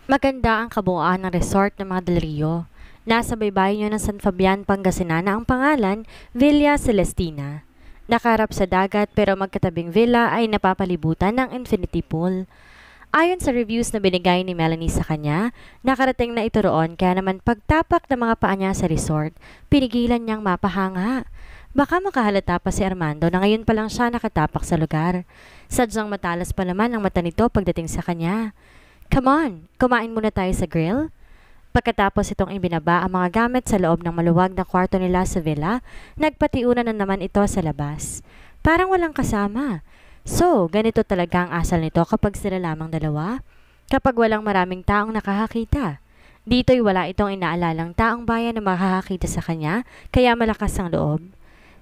Maganda ang kabuuan ng resort ng mga Del Rio. Nasa baybayin ng San Fabian, Pangasinan na ang pangalan, Villa Celestina. Nakaharap sa dagat pero magkatabing villa ay napapalibutan ng infinity pool. Ayon sa reviews na binigay ni Melanie sa kanya, nakarating na ito roon kaya naman pagtapak ng mga paa niya sa resort, pinigilan niyang mapahanga. Baka makahalata pa si Armando na ngayon pa lang siya nakatapak sa lugar. Sadyang matalas pa naman ang mata nito pagdating sa kanya. Come on, kumain muna tayo sa grill. Pagkatapos itong ibinaba ang mga gamit sa loob ng maluwag na kwarto nila sa villa, nagpatiunan na naman ito sa labas. Parang walang kasama. So, ganito talaga ang asal nito kapag sila lamang dalawa? Kapag walang maraming taong nakakakita. Dito'y wala itong inaalalang taong bayan na makakakita sa kanya, kaya malakas ang loob.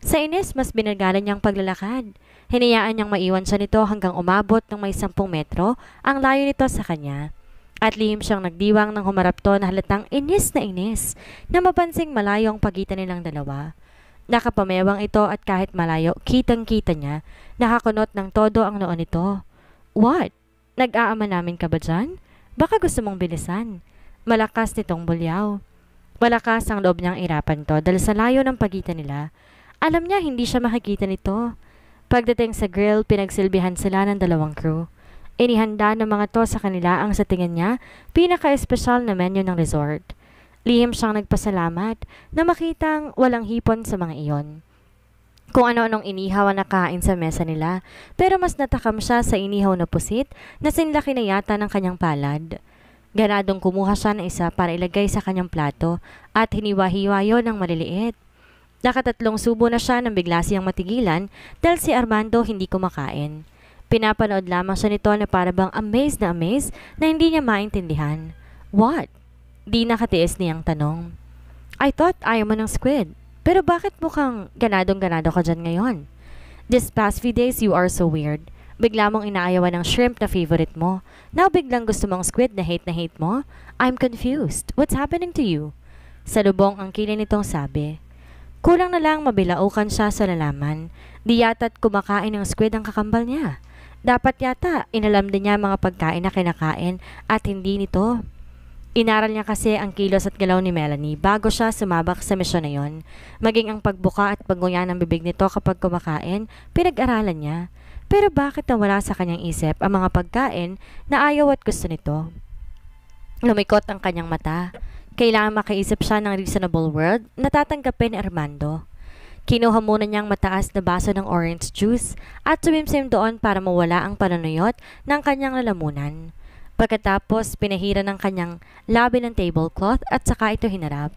Sa inis, mas binagalan niyang paglalakad. Hinayaan niyang maiwan siya nito hanggang umabot ng may 10 metro ang layo nito sa kanya. At lihim siyang nagdiwang nang humarap to na halatang inis na mapansing malayo ang pagitan nilang dalawa. Nakapamewang ito at kahit malayo, kitang-kita niya, nakakunot ng todo ang noon nito. What? Nag-aama namin ka ba dyan? Baka gusto mong bilisan. Malakas nitong bulyaw. Malakas ang loob niyang irapan to dahil sa layo ng pagitan nila. Alam niya hindi siya makikita nito. Pagdating sa grill, pinagsilbihan sila ng dalawang crew. Inihanda ng mga to sa kanila ang sa tingin niya pinaka-espesyal na menu ng resort. Lihim siyang nagpasalamat na makitang walang hipon sa mga iyon. Kung ano-anong inihaw ang nakain sa mesa nila, pero mas natakam siya sa inihaw na pusit na sinlaki na yata ng kanyang palad. Ganadong kumuha siya ng isa para ilagay sa kanyang plato at hiniwa-hiwa yon ng maliliit. Nakatatlong subo na siya nang bigla siyang matigilan dahil si Armando hindi kumakain. Pinapanood lamang siya nito na parabang amazed na hindi niya maintindihan. What? Di nakatiis niyang tanong. I thought ayaw mo ng squid. Pero bakit mukhang ganadong-ganado ka dyan ngayon? This past few days you are so weird. Bigla mong inaayawan ng shrimp na favorite mo. Now biglang gusto mong squid na hate mo? I'm confused. What's happening to you? Salubong ang kilay nitong sabi. Kulang na lang mabilaukan siya sa lalaman. Di yata't kumakain ng squid ang kakambal niya. Dapat yata inalam din niya mga pagkain na kinakain at hindi nito. Inaral niya kasi ang kilos at galaw ni Melanie bago siya sumabak sa misyon na yon. Maging ang pagbuka at pagnguya ng bibig nito kapag kumakain, pinag-aralan niya. Pero bakit nawala sa kanyang isip ang mga pagkain na ayaw at gusto nito? Lumikot ang kanyang mata. Kailangan makaisip siya ng reasonable word na tatanggapin ni Armando. Kinuha muna niyang mataas na baso ng orange juice at sumimsim doon para mawala ang panunuyot ng kanyang lalamunan. Pagkatapos, pinahira ng kanyang labi ng tablecloth at saka ito hinarap.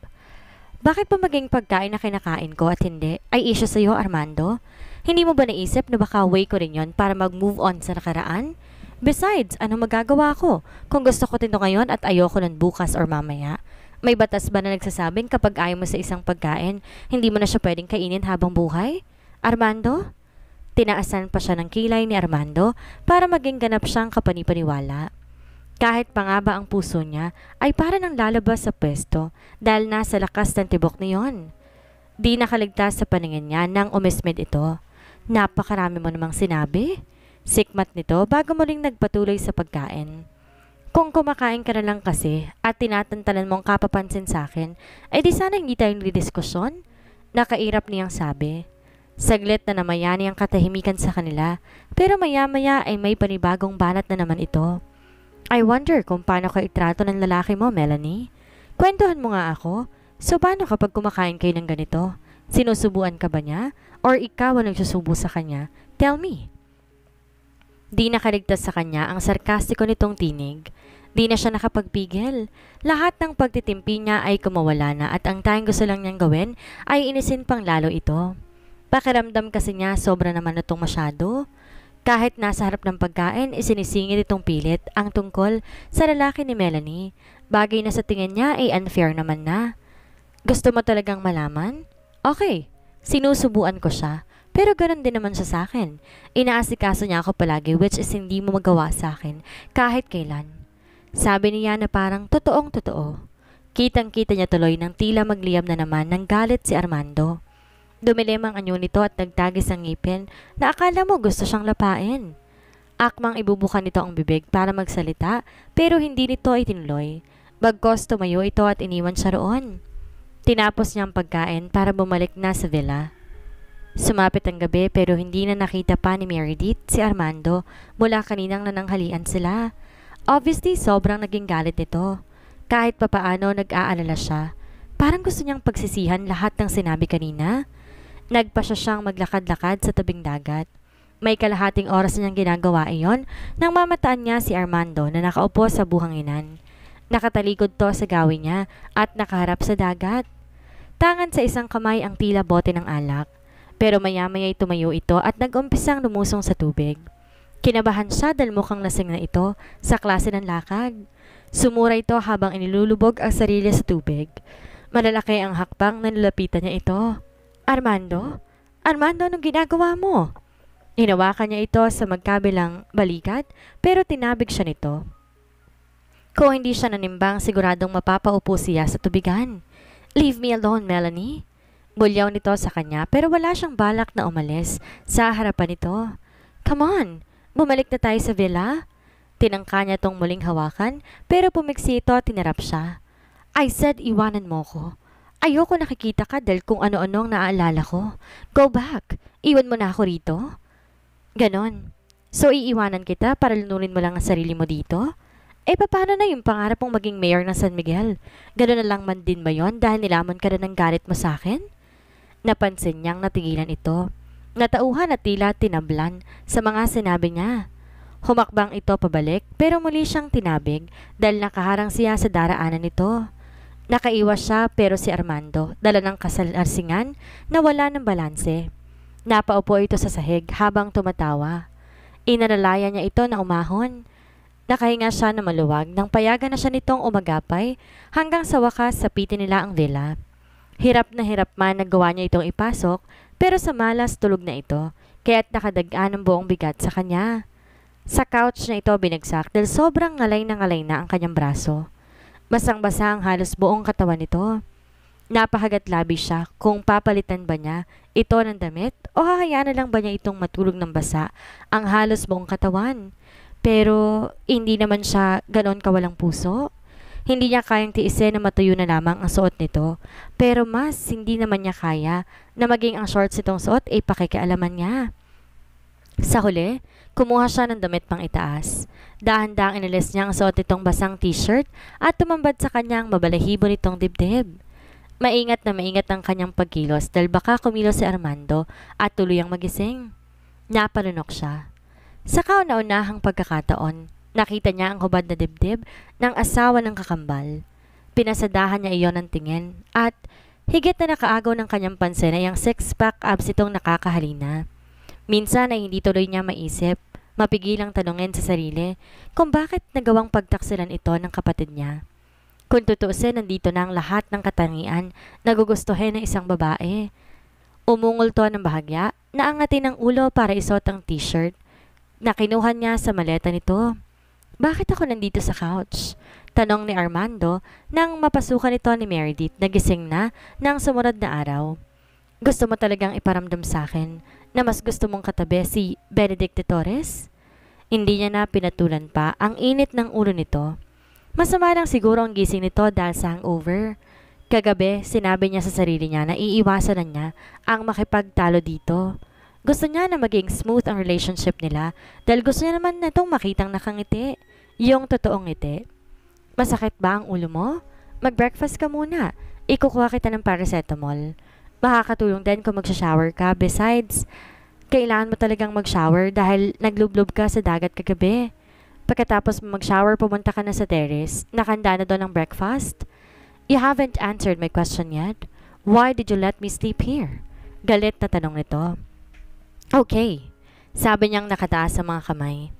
Bakit pa maging pagkain na kinakain ko at hindi ay issue sa iyo, Armando? Hindi mo ba naisip na baka way ko rin yon para mag-move on sa nakaraan? Besides, ano magagawa ko kung gusto ko tito ngayon at ayoko nun bukas or mamaya? May batas ba na nagsasabing kapag ayaw mo sa isang pagkain, hindi mo na siya pwedeng kainin habang buhay? Armando? Tinaasan pa siya ng kilay ni Armando para maging ganap siyang kapanipaniwala. Kahit pa nga ba ang puso niya ay para nang lalabas sa pwesto dahil nasa lakas ng tibok niyon. Di nakaligtas sa paningin niya nang umismid ito. Napakarami mo namang sinabi. Sikmat nito bago muling nagpatuloy sa pagkain. Kung kumakain ka na lang kasi at tinatantanan mong kapapansin sa akin, ay di sana hindi tayong didiskusyon? Nakairap niyang sabi. Saglit na namayani ang katahimikan sa kanila, pero maya-maya ay may panibagong banat na naman ito. I wonder kung paano ka itrato ng lalaki mo, Melanie. Kwentuhan mo nga ako. So paano kapag kumakain kayo ng ganito? Sinusubuan ka ba niya? Or ikaw ang nagsusubo sa kanya? Tell me. Di nakaligtas sa kanya ang sarkastiko nitong tinig. Di na siya nakapagpigil. Lahat ng pagtitimpi niya ay kumawala na at ang tanging gusto lang niyang gawin ay inisin pang lalo ito. Pakiramdam kasi niya sobra naman na itong masyado. Kahit nasa harap ng pagkain, isinisingit itong pilit ang tungkol sa lalaki ni Melanie. Bagay na sa tingin niya ay unfair naman na. Gusto mo talagang malaman? Okay, sinusubuan ko siya. Pero ganun din naman siya sa akin. Inaasikaso niya ako palagi which is hindi mo magawa sa akin kahit kailan. Sabi niya na parang totoong-totoo. Kitang-kita niya tuloy ng tila magliyab na naman ng galit si Armando. Dumilim ang anyo nito at nagtagis ang ngipin na akala mo gusto siyang lapain. Akmang ibubukan nito ang bibig para magsalita pero hindi nito itinuloy. Bagkos tumayo ito at iniwan siya roon. Tinapos niya ang pagkain para bumalik na sa villa. Sumapit ang gabi pero hindi na nakita pa ni Meredith si Armando mula kaninang nananghalian sila. Obviously sobrang naging galit nito. Kahit papaano nag-aalala siya. Parang gusto niyang pagsisihan lahat ng sinabi kanina. Nagpa siya siyang maglakad-lakad sa tabing dagat. May kalahating oras na niyang ginagawa iyon nang mamataan niya si Armando na nakaupo sa buhanginan. Nakatalikod to sa gawin niya at nakaharap sa dagat. Tangan sa isang kamay ang tila bote ng alak. Pero maya-maya'y tumayo ito at nag-umpisang lumusong sa tubig. Kinabahan siya dahil mukhang lasing na ito sa klase ng lakad. Sumura ito habang inilulubog ang sarili sa tubig. Malalaki ang hakbang na nilapitan niya ito. Armando? Armando, anong ginagawa mo? Hinawakan niya ito sa magkabilang balikat pero tinabig siya nito. Kung hindi siya nanimbang, siguradong mapapaupo siya sa tubigan. Leave me alone, Melanie. Bulyaw nito sa kanya pero wala siyang balak na umalis sa harapan nito. Come on, bumalik na tayo sa villa. Tinangka niya tong muling hawakan pero pumiksi ito at tinarap siya. I said iwanan mo ko. Ayoko nakikita ka dahil kung ano-anong naaalala ko. Go back. Iwan mo na ako rito. Ganon. So iiwanan kita para lunurin mo lang ang sarili mo dito? Eh paano na yung pangarap mong maging mayor ng San Miguel? Ganon na lang man din ba yon dahil nilamon ka na ng galit mo sa akin? Napansin niyang natigilan ito. Natauhan at tila tinablan sa mga sinabi niya. Humakbang ito pabalik pero muli siyang tinabig dahil nakaharang siya sa daraanan nito. Nakaiwas siya pero si Armando, dala ng kasalarsingan na wala ng balanse. Napaupo ito sa sahig habang tumatawa. Inalalayan niya ito na umahon. Nakahinga siya na maluwag nang payagan na siya nitong umagapay hanggang sa wakas sapitin nila ang villa. Hirap na hirap man nagawa niya itong ipasok pero sa malas tulog na ito kaya't nakadagaan ang buong bigat sa kanya. Sa couch na ito binagsak dahil sobrang ngalay na ang kanyang braso. Basang-basa ang halos buong katawan nito. Napakagat-labi siya kung papalitan ba niya ito ng damit o hahayaan na lang ba niya itong matulog ng basa ang halos buong katawan. Pero hindi naman siya ganon kawalang puso. Hindi niya kayang tiisin na matuyo na lamang ang suot nito. Pero mas hindi naman niya kaya na maging ang shorts itong suot ay pakikialaman niya. Sa huli, kumuha siya ng damit pang itaas. Dahan-dahang inalis niya ang suot nitong basang t-shirt at tumambad sa kanyang mabalahibo nitong dibdib. Maingat na maingat ang kanyang pagkilos dahil baka kumilos si Armando at tuluyang magising. Napalunok siya. Sa kauna-unahang pagkakataon, nakita niya ang hubad na dibdib ng asawa ng kakambal. Pinasadahan niya iyon ng tingin at higit na nakaagaw ng kanyang pansin ay ang six-pack abs itong nakakahalina. Minsan ay hindi tuloy niya maisip, mapigilang tanungin sa sarili kung bakit nagawang pagtaksilan ito ng kapatid niya. Kung tutuusin, nandito na ang lahat ng katangian na gugustuhin ng isang babae. Umungol to ng bahagya, naangatin ng ulo para isuot ang t-shirt na kinuha niya sa maleta nito. Bakit ako nandito sa couch? Tanong ni Armando nang mapasukan ito ni Meredith na gising na ng sumunod na araw. Gusto mo talagang iparamdam sa akin na mas gusto mong katabi si Benedict de Torres? Hindi niya na pinatulan pa ang init ng ulo nito. Masama lang siguro ang gising nito dahil sa hangover. Kagabi, sinabi niya sa sarili niya na iiwasan na niya ang makipagtalo dito. Gusto niya na maging smooth ang relationship nila dahil gusto niya naman na itong makitang nakangiti. Yung totoong ngiti. Masakit ba ang ulo mo? Mag-breakfast ka muna. Ikukuha kita ng paracetamol. Makakatulong din kung magsha-shower ka. Besides, kailangan mo talagang mag-shower dahil naglublob ka sa dagat kagabi. Pagkatapos mag-shower, pumunta ka na sa terrace. Nakanda na doon ang breakfast. You haven't answered my question yet. Why did you let me sleep here? Galit na tanong nito. Okay, sabi niyang nakataas sa mga kamay.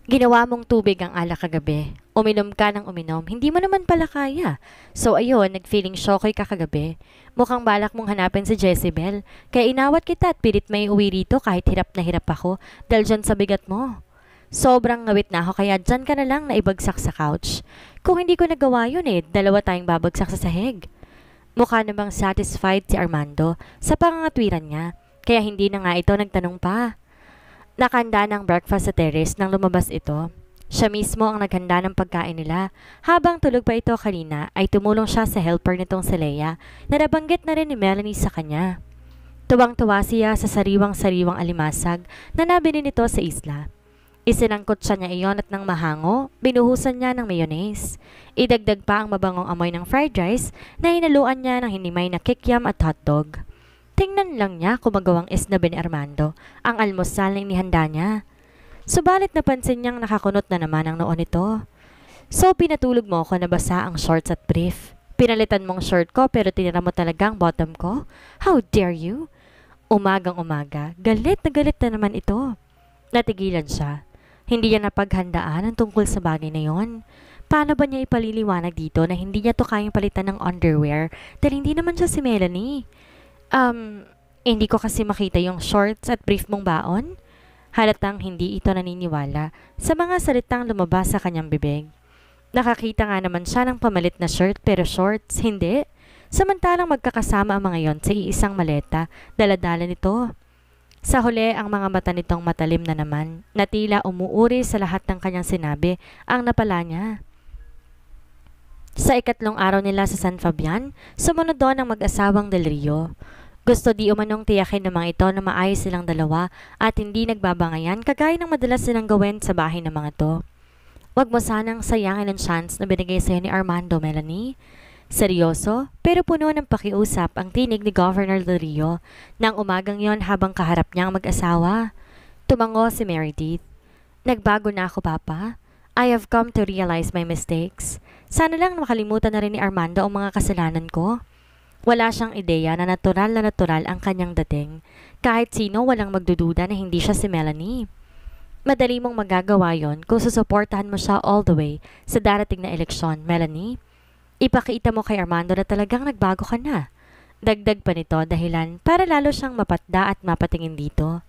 Ginawa mong tubig ang alak kagabi. Uminom ka ng uminom. Hindi mo naman pala kaya. So ayun, nag-feeling shokoy ka kagabi. Mukhang balak mong hanapin si Jezebel. Kaya inawat kita at pilit may uwi rito kahit hirap na hirap ako dahil dyan sa bigat mo. Sobrang ngawit na ako kaya dyan ka na lang naibagsak sa couch. Kung hindi ko nagawa yun dalawa tayong babagsak sa sahig. Mukha namang satisfied si Armando sa pangangatwiran niya, kaya hindi na nga ito nagtanong pa. Nakahanda ng breakfast sa terrace nang lumabas ito. Siya mismo ang naghanda ng pagkain nila. Habang tulog pa ito kanina ay tumulong siya sa helper nitong si Leia na nabanggit na rin ni Melanie sa kanya. Tuwang-tuwa siya sa sariwang-sariwang alimasag na nabili nito sa isla. Isinangkot siya niya iyon at nang mahango, binuhusan niya ng mayonnaise. Idagdag pa ang mabangong amoy ng fried rice na hinaluan niya ng hinimay na kikiam at hotdog. Tingnan lang niya kung magawang isna ni Armando ang almusal na inihanda niya. Subalit napansin niyang nakakunot na naman ang noo nito. So pinatulog mo ako na basa ang shorts at brief. Pinalitan mong shirt ko pero tinira mo talaga ang bottom ko? How dare you? Umagang-umaga, galit na naman ito. Natigilan siya. Hindi niya napaghandaan ang tungkol sa bagay na yon. Paano ba niya ipaliliwanag dito na hindi niya to kayang palitan ng underwear dahil hindi naman siya si Melanie? Hindi ko kasi makita yung shorts at brief mong baon. Halatang hindi ito naniniwala sa mga salitang lumabas sa kanyang bibig. Nakakita nga naman siya ng pamalit na shirt pero shorts, hindi. Samantalang magkakasama ang mga yon sa iisang maleta, dala-dala nito. Sa huli, ang mga mata nitong matalim na naman, na tila umuuri sa lahat ng kanyang sinabi, ang napala niya. Sa ikatlong araw nila sa San Fabian, sumunod doon ang mag-asawang Del Rio. Gusto di umanong tiyakin ng mga ito na maayos silang dalawa at hindi nagbabangayan kagaya ng madalas silang gawin sa bahay ng mga to. Huwag mo sanang sayangin ang chance na binigay sa'yo ni Armando, Melanie. Seryoso, pero puno ng pakiusap ang tinig ni Governor Del Rio nang umagang yon habang kaharap niya ang mag-asawa. Tumango si Meredith. Nagbago na ako, Papa. I have come to realize my mistakes. Sana lang makalimutan na rin ni Armando ang mga kasalanan ko. Wala siyang ideya na natural ang kanyang dating. Kahit sino walang magdududa na hindi siya si Melanie. Madali mong magagawa yon kung susuportahan mo siya all the way sa darating na eleksyon, Melanie. Ipakita mo kay Armando na talagang nagbago ka na. Dagdag pa nito dahilan para lalo siyang mapatda at mapatingin dito.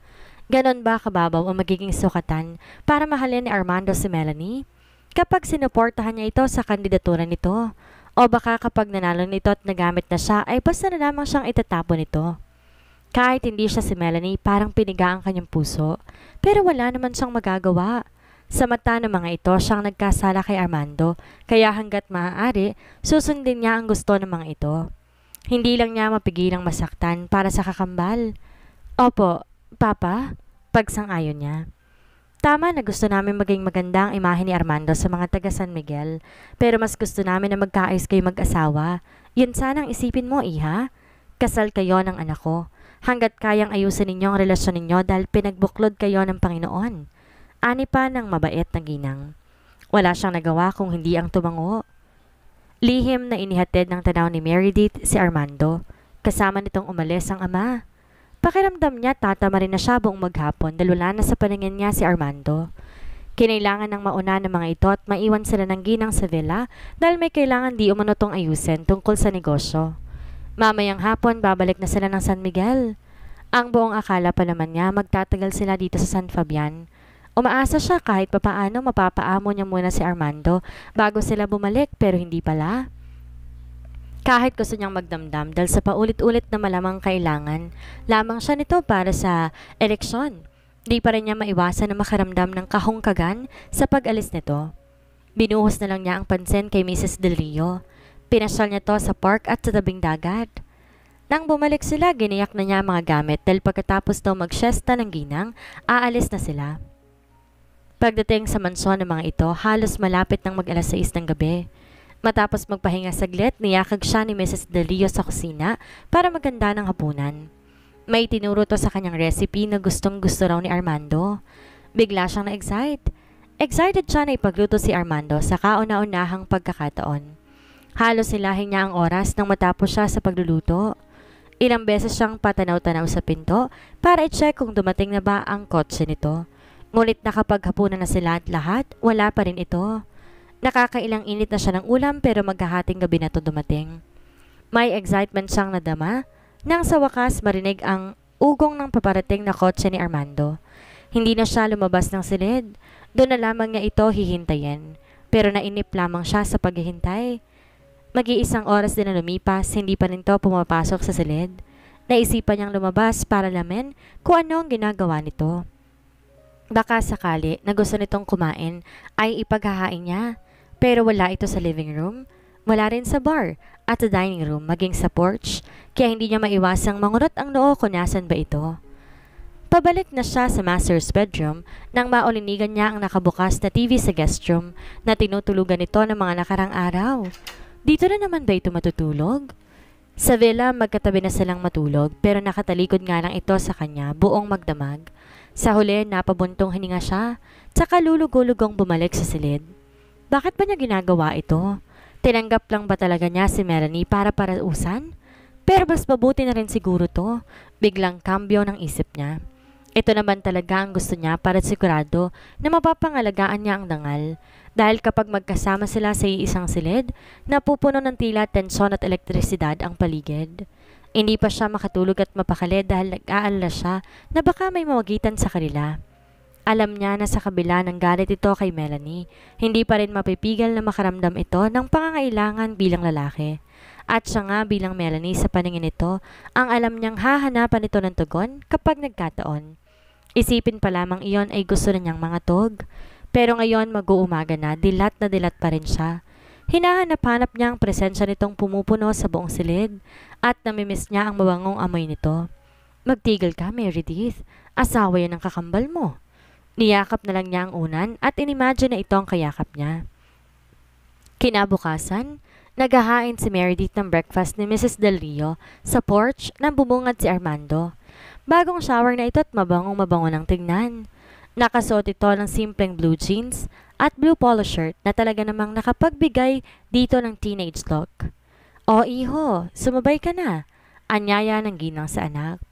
Ganon ba kababaw ang magiging sukatan para mahalin ni Armando si Melanie? Kapag sinuportahan niya ito sa kandidatura nito, o baka kapag nanalo nito at nagamit na siya ay basta na lamang siyang itatapon nito. Kahit hindi siya si Melanie, parang piniga ang kanyang puso, pero wala naman siyang magagawa. Sa mata ng mga ito, siyang nagkasala kay Armando, kaya hanggat maaari, susundin niya ang gusto ng mga ito. Hindi lang niya mapigilang masaktan para sa kakambal. Opo, Papa, pagsang-ayon niya. Tama na gusto namin maging maganda ang imahe ni Armando sa mga taga San Miguel, pero mas gusto namin na magkaayos kayo mag-asawa. Yun sanang isipin mo, Iha. Kasal kayo ng anak ko. Hanggat kayang ayusin ninyo ang relasyon ninyo dahil pinagbuklod kayo ng Panginoon. Ani pa ng mabait na ginang. Wala siyang nagawa kung hindi ang tumango. Lihim na inihatid ng tanaw ni Meredith si Armando. Kasama nitong umalis ang ama. Pakiramdam niya tatama rin na siya buong maghapon dahil wala na sa paningin niya si Armando. Kinailangan ng mauna ng mga ito at maiwan sila ng ginang sa villa dahil may kailangan di umano tong ayusin tungkol sa negosyo. Mamayang hapon babalik na sila ng San Miguel. Ang buong akala pa naman niya magtatagal sila dito sa San Fabian. Umaasa siya kahit papaano mapapaamo niya muna si Armando bago sila bumalik pero hindi pala. Kahit gusto niyang magdamdam dahil sa paulit-ulit na malamang kailangan, lamang siya nito para sa eleksyon. Di pa rin niya maiwasan na makaramdam ng kahungkagan sa pag-alis nito. Binuhos na lang niya ang pansin kay Mrs. Del Rio. Pinasyal niya to sa park at sa tabing dagat. Nang bumalik sila, giniyak na niya ang mga gamit dahil pagkatapos daw mag-siesta ng ginang, aalis na sila. Pagdating sa mansyon ng mga ito, halos malapit ng mag-alas 6 ng gabi. Matapos magpahinga saglit, niyakag siya ni Mrs. Del Rio sa kusina para maganda ng hapunan. May tinuro to sa kanyang recipe na gustong gusto raw ni Armando. Bigla siyang na-excite. Excited siya na ipagluto si Armando sa kauna-unahang pagkakataon. Halos silahin niya ang oras nang matapos siya sa pagluluto. Ilang beses siyang patanaw-tanaw sa pinto para i-check kung dumating na ba ang kotse nito. Ngunit nakapaghapunan na sila at lahat, wala pa rin ito. Nakakailang init na siya ng ulam pero maghahating gabi na to dumating. May excitement siyang nadama nang sa wakas marinig ang ugong ng paparating na kotse ni Armando. Hindi na siya lumabas ng silid. Doon na lamang niya ito hihintayin. Pero nainip lamang siya sa paghihintay. Mag-iisang oras din na lumipas, hindi pa rin to pumapasok sa silid. Naisipan niyang lumabas para lamin kung ano ang ginagawa nito. Baka sakali na gusto nitong kumain ay ipaghahain niya. Pero wala ito sa living room, wala rin sa bar at sa dining room maging sa porch, kaya hindi niya maiwasang mangunot ang noo kung nasan ba ito. Pabalik na siya sa master's bedroom nang maulinigan niya ang nakabukas na TV sa guest room na tinutulugan nito ng mga nakarang araw. Dito na naman ba ito matutulog? Sa villa, magkatabi na silang matulog pero nakatalikod nga lang ito sa kanya buong magdamag. Sa huli, napabuntong hininga siya, tsaka lulugulugong bumalik sa silid. Bakit ba niya ginagawa ito? Tinanggap lang ba talaga niya si Melanie para parausan? Pero mas mabuti na rin siguro to. Biglang kambyo ng isip niya. Ito naman talaga ang gusto niya para sigurado na mapapangalagaan niya ang dangal. Dahil kapag magkasama sila sa iisang silid, napupuno ng tila tensyon at elektrisidad ang paligid. Hindi pa siya makatulog at mapakali dahil nag-aalala siya na baka may mawagitan sa kanila. Alam niya na sa kabila ng galit ito kay Melanie, hindi pa rin mapipigil na makaramdam ito ng pangangailangan bilang lalaki. At siya nga bilang Melanie sa paningin nito, ang alam niyang hahanapan ito ng tugon kapag nagkataon. Isipin pa lamang iyon ay gusto na niyang mga tog. Pero ngayon mag-uumaga na dilat pa rin siya. Hinahanap-hanap niya ang presensya nitong pumupuno sa buong silid at namimiss niya ang mabangong amoy nito. Magtigil ka, Meredith. Asawa yan ng kakambal mo. Niyakap na lang niya ang unan at inimagine na ito ang kayakap niya. Kinabukasan, naghahain si Meredith ng breakfast ni Mrs. Del Rio sa porch nang bumungad si Armando. Bagong shower na ito at mabangong-mabango ng tignan. Nakasuot ito ng simpleng blue jeans at blue polo shirt na talaga namang nakapagbigay dito ng teenage look. O iho, sumabay ka na. Anyaya ng ginang sa anak.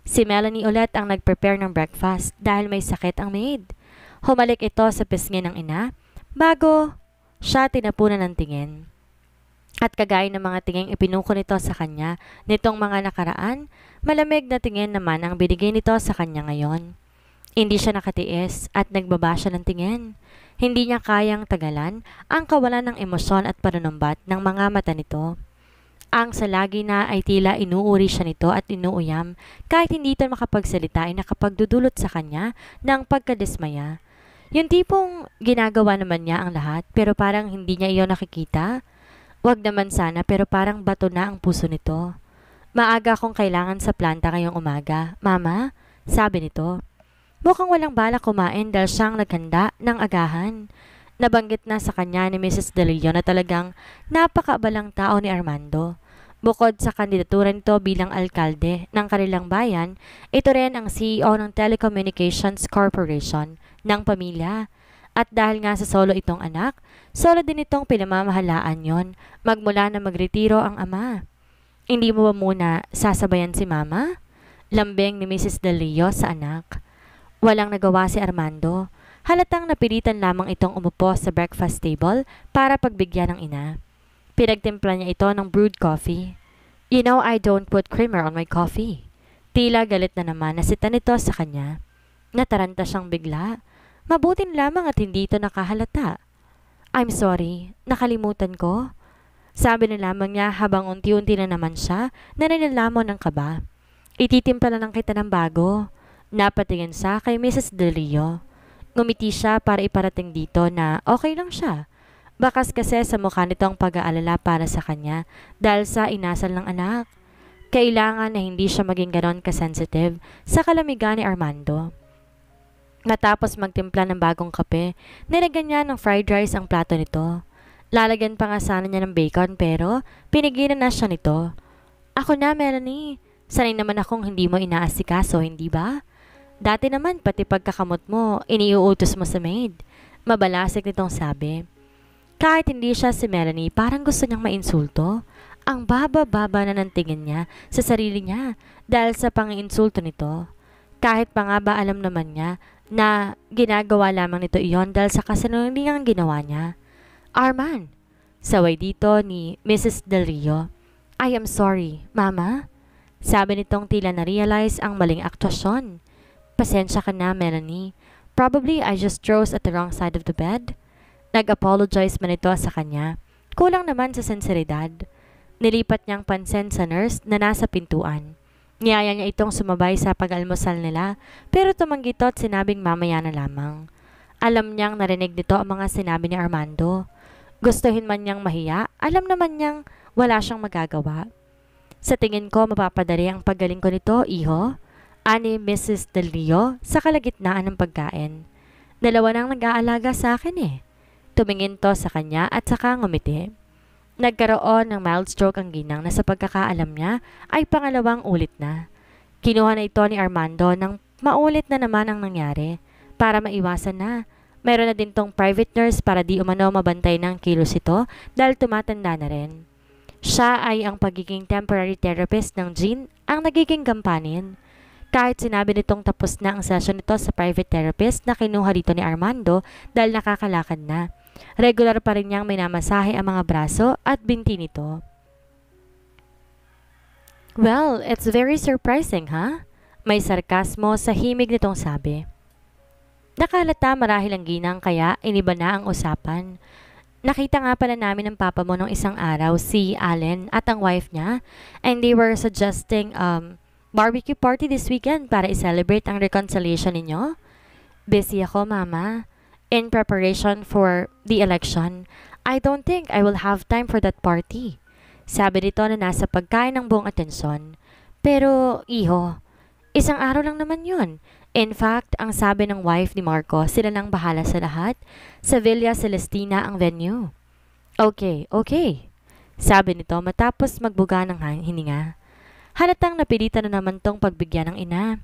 Si Melanie ulit ang nag-prepare ng breakfast dahil may sakit ang maid. Humalik ito sa pisngi ng ina bago siya tinapunan ng tingin. At kagaya ng mga tinging ipinuko nito sa kanya nitong mga nakaraan, malamig na tingin naman ang binigay nito sa kanya ngayon. Hindi siya nakatiis at nagbaba siya ng tingin. Hindi niya kayang tagalan ang kawalan ng emosyon at panunumbat ng mga mata nito. Ang salagi na ay tila inuuri siya nito at inuuyam kahit hindi ito makapagsalita ay nakapagdudulot sa kanya ng pagkadismaya. Yung tipong ginagawa naman niya ang lahat pero parang hindi niya iyon nakikita. Wag naman sana pero parang bato na ang puso nito. Maaga akong kailangan sa planta ngayong umaga, Mama, sabi nito. Mukhang walang balak kumain dahil siyang naghanda ng agahan. Nabanggit na sa kanya ni Mrs. Del Rio na talagang napakaabalang tao ni Armando. Bukod sa kandidatura nito bilang alkalde ng kanilang bayan, ito rin ang CEO ng Telecommunications Corporation ng pamilya. At dahil nga sa solo itong anak, solo din itong pinamamahalaan yon magmula na magretiro ang ama. Hindi mo ba muna sasabayan si Mama? Lambing ni Mrs. Del Rio sa anak. Walang nagawa si Armando. Halatang napilitan lamang itong umupo sa breakfast table para pagbigyan ng ina. Pinagtimpla niya ito ng brewed coffee. You know I don't put creamer on my coffee. Tila galit na naman nasita nito sa kanya. Nataranta siyang bigla. Mabutin lamang at hindi ito nakahalata. I'm sorry, nakalimutan ko. Sabi na lamang niya habang unti-unti na naman siya na nilalamon ng kaba. Ititimpla na lang kita ng bago. Napatingin siya kay Mrs. Del Rio. Ngumiti siya para iparating dito na okay lang siya. Bakas kasi sa mukha nitong pag-aalala para sa kanya dahil sa inasal ng anak. Kailangan na hindi siya maging ganon kasensitive sa kalamigan ni Armando. Matapos magtimpla ng bagong kape, nilagyan niya ng fried rice ang plato nito. Lalagyan pa nga sana niya ng bacon pero pinigilan na siya nito. Ako na, Melanie. Sanay naman akong hindi mo inaasikaso, hindi ba? Dati naman pati pagkakamot mo, iniuutos mo sa maid. Mabalasik nitong sabi. Kahit hindi siya si Melanie, parang gusto niyang mainsulto. Ang baba-baba na ng tingin niya sa sarili niya dahil sa pang-insulto nito. Kahit pa nga ba alam naman niya na ginagawa lamang nito iyon dahil sa kasinungalingang ginawa niya. Arman, saway dito ni Mrs. Del Rio. I am sorry, Mama. Sabi nitong tila na-realize ang maling aktuasyon. Pasensya ka na, Melanie. Probably I just rose at the wrong side of the bed. Nag-apologize man ito sa kanya. Kulang naman sa sensiridad. Nilipat niyang pansin sa nurse na nasa pintuan. Niyaya niya itong sumabay sa pag-almusal nila, pero tumanggi ito at sinabing mamaya na lamang. Alam niyang narinig nito ang mga sinabi ni Armando. Gustuhin man niyang mahiya, alam naman niyang wala siyang magagawa. Sa tingin ko mapapadali ang paggaling ko nito, iho, ani Mrs. Del Rio sa kalagitnaan ng pagkain. Dalawa nang nag-aalaga sa akin eh. Tumingin to sa kanya at saka ngumiti. Nagkaroon ng mild stroke ang ginang na sa pagkakaalam niya ay pangalawang ulit na. Kinuha na ito ni Armando nang maulit na naman ang nangyari. Para maiwasan na, meron na din tong private nurse para di umano mabantay ng kilos ito dahil tumatanda na rin. Siya ay ang pagiging temporary therapist ng Jean ang nagiging gampanin. Kahit sinabi nitong tapos na ang session nito sa private therapist na kinuha dito ni Armando dahil nakakalakad na. Regular pa rin niyang minamasahe ang mga braso at binti nito. Well, it's very surprising, ha? May sarkasmo sa himig nitong sabi. Nakalata marahil ang ginang kaya iniba na ang usapan. Nakita nga pala namin ng papa mo nung isang araw, si Allen at ang wife niya, and they were suggesting barbecue party this weekend para i-celebrate ang reconciliation ninyo. Busy ako, mama. In preparation for the election, I don't think I will have time for that party. Sabi nito na nasa pagkain ng buong atensyon. Pero, iho, isang araw lang naman yun. In fact, ang sabi ng wife ni Marco, sila nang bahala sa lahat. Sa Villa Celestina ang venue. Okay, okay. Sabi nito matapos magbuga ng hininga. Halatang napilitan na naman tong pagbigyan ng ina.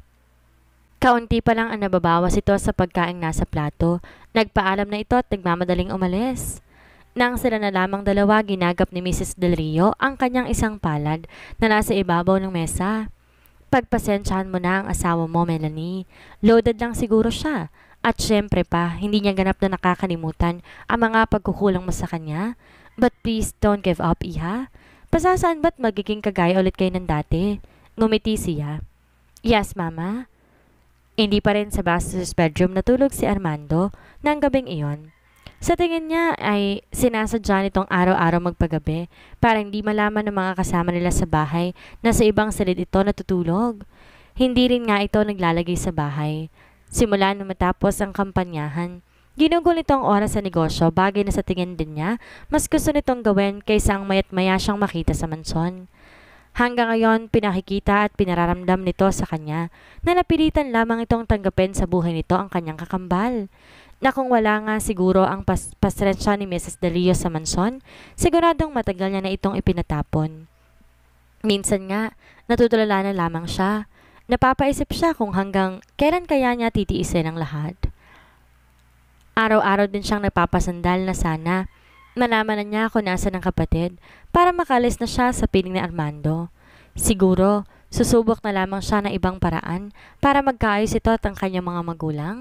Kaunti pa lang ang nababawas ito sa pagkaing nasa plato. Nagpaalam na ito at nagmamadaling umalis. Nang sila na lamang dalawa, ginagap ni Mrs. Del Rio ang kanyang isang palad na nasa ibabaw ng mesa. Pagpasensyahan mo na ang asawa mo, Melanie. Loaded lang siguro siya. At syempre pa, hindi niya ganap na nakakalimutan ang mga pagkukulang mo sa kanya. But please don't give up, iha. Pasasaan ba't magiging kagaya ulit kayo ng dati? Ngumiti siya. Yes, mama. Hindi pa rin sa master's bedroom natulog si Armando ng gabing iyon. Sa tingin niya ay sinasadya nitong araw-araw magpagabi para hindi malaman ng mga kasama nila sa bahay na sa ibang silid ito natutulog. Hindi rin nga ito naglalagay sa bahay. Simula na matapos ang kampanyahan, ginugol nito ang oras sa negosyo, bagay na sa tingin din niya mas gusto nitong gawin kaysa ang mayat maya siyang makita sa mansyon. Hanggang ngayon, pinakikita at pinararamdam nito sa kanya na napilitan lamang itong tanggapin sa buhay nito ang kanyang kakambal. Na kung wala nga siguro ang pasrensya ni Mrs. Del Rio sa mansyon, siguradong matagal niya na itong ipinatapon. Minsan nga, natutulala na lamang siya. Napapaisip siya kung hanggang kailan kaya niya titiisin ang lahat. Araw-araw din siyang napapasandal na sana malaman na niya kung nasa ng kapatid para makalis na siya sa piling ni Armando. Siguro, susubok na lamang siya ng ibang paraan para magkaayos ito at ang kanyang mga magulang.